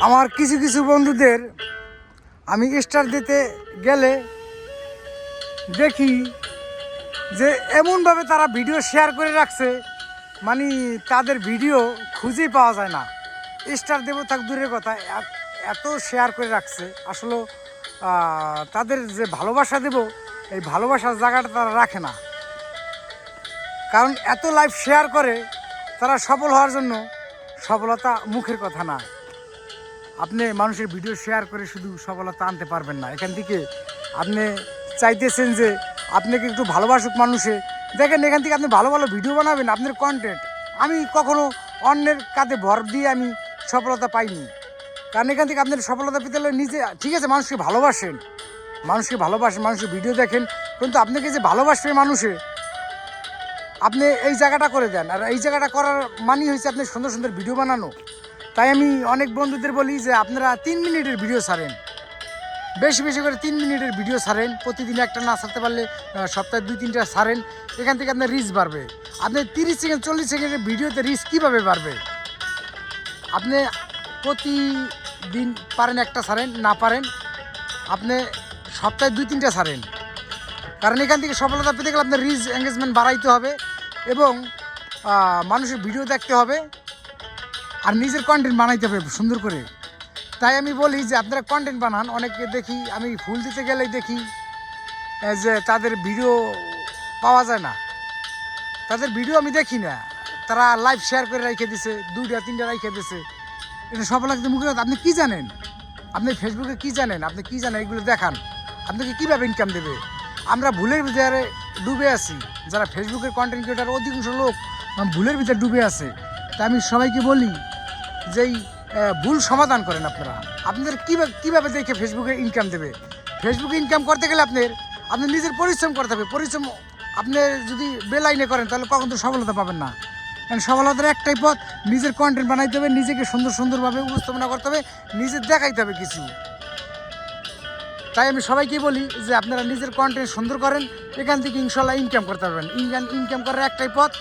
আমার কিছু কিছু বন্ধুদের আমি স্টার দিতে গেলে দেখি যে এমনভাবে তারা ভিডিও শেয়ার করে রাখছে, মানে তাদের ভিডিও খুঁজেই পাওয়া যায় না। স্টার দেবো থাক দূরের কথা, এত শেয়ার করে রাখছে। আসলে তাদের যে ভালোবাসা দেব, এই ভালোবাসার জায়গাটা তারা রাখে না। কারণ এত লাইভ শেয়ার করে তারা সফল হওয়ার জন্য। সফলতা মুখের কথা না। আপনি মানুষের ভিডিও শেয়ার করে শুধু সফলতা আনতে পারবেন না। এখান থেকে আপনি চাইতেছেন যে আপনাকে একটু ভালোবাসুক মানুষে। দেখেন, এখান থেকে আপনি ভালো ভালো ভিডিও বানাবেন, আপনার কন্টেন্ট। আমি কখনো অন্যের কাঁধে ভর দিয়ে আমি সফলতা পাইনি। কারণ এখান থেকে আপনার সফলতা পেতে হলে নিজে, ঠিক আছে, মানুষকে ভালোবাসেন, মানুষের ভিডিও দেখেন, কিন্তু আপনাকে যে ভালোবাসবে মানুষে, আপনি এই জায়গাটা করে দেন। আর এই জায়গাটা করার মানেই হয়েছে আপনি সুন্দর সুন্দর ভিডিও বানানো। তাই আমি অনেক বন্ধুদের বলি যে আপনারা 3 মিনিটের ভিডিও ছাড়েন, বেশি বেশি করে 3 মিনিটের ভিডিও ছাড়েন। প্রতিদিন একটা না ছাড়তে পারলে সপ্তাহে 2-3টা ছাড়েন। এখান থেকে আপনার রিচ বাড়বে। আপনি 30 সেকেন্ড 40 সেকেন্ডের ভিডিওতে রিচ কীভাবে বাড়বে? আপনি প্রতিদিন পারেন একটা ছাড়েন, না পারেন আপনি সপ্তাহে 2-3টা ছাড়েন। কারণ এখান থেকে সফলতা পেতে গেলে আপনার রিচ এঙ্গেজমেন্ট বাড়াইতে হবে এবং মানুষের ভিডিও দেখতে হবে আর নিজের কন্টেন্ট বানাইতে হবে সুন্দর করে। তাই আমি বলি যে আপনারা কন্টেন্ট বানান। অনেকে দেখি আমি ফুল দিতে গেলেই দেখি যে তাদের ভিডিও পাওয়া যায় না, তাদের ভিডিও আমি দেখি না। তারা লাইভ শেয়ার করে রেখে দিছে, 2-3টা রেখে দিছে। এটা সফলতা মুখে। আপনি কি জানেন? আপনি ফেসবুকে কি জানেন? আপনি কি জানেন? এগুলো দেখান। আপনাকে কীভাবে ইনকাম দেবে? আমরা ভুলের ভিতরে ডুবে আছি। যারা ফেসবুকের কন্টেন্ট ক্রিয়েটার অধিকাংশ লোক ভুলের ভিতরে ডুবে আছে। তাই আমি সবাইকে বলি যে ভুল সমাধান করেন আপনারা। আপনাদের কীভাবে দেখে ফেসবুকে ইনকাম দেবে? ফেসবুকে ইনকাম করতে গেলে আপনার নিজের পরিশ্রম করতে হবে। পরিশ্রম আপনি যদি বেলাইনে করেন তাহলে কখন তো সফলতা পাবেন না। কারণ সফলতার একটাই পথ, নিজের কন্টেন্ট বানাইতে হবে, নিজেকে সুন্দরভাবে উপস্থাপনা করতে হবে, নিজের দেখাইতে হবে কিছু। তাই আমি সবাইকে বলি যে আপনারা নিজের কন্টেন্ট সুন্দর করেন, এখান থেকে ইনশাল্লাহ ইনকাম করতে পারবেন। ইনকাম করার একটাই পথ,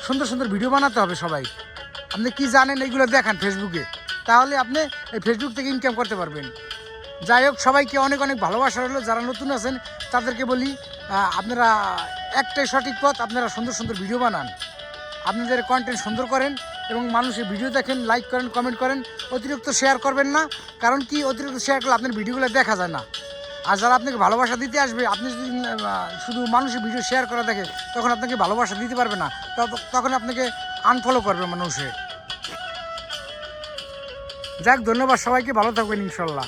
সুন্দর ভিডিও বানাতে হবে সবাই। আপনি কি জানেন এইগুলো দেখান ফেসবুকে, তাহলে আপনি এই ফেসবুক থেকে ইনকাম করতে পারবেন। যাই হোক, সবাইকে অনেক ভালোবাসা হলো। যারা নতুন আছেন তাদেরকে বলি আপনারা একটাই সঠিক পথ, আপনারা সুন্দর ভিডিও বানান, আপনাদের কন্টেন্ট সুন্দর করেন এবং মানুষের ভিডিও দেখেন, লাইক করেন, কমেন্ট করেন। অতিরিক্ত শেয়ার করবেন না। কারণ কি, অতিরিক্ত শেয়ার করলে আপনার ভিডিওগুলো দেখা যায় না। আর যারা আপনাকে ভালোবাসা দিতে আসবে, আপনি যদি শুধু মানুষের ভিডিও শেয়ার করা দেখে, তখন আপনাকে ভালোবাসা দিতে পারবে না। তখন আপনাকে আনফলো করবে মানুষে। যাক, ধন্যবাদ সবাইকে, ভালো থাকবেন ইনশাল্লাহ।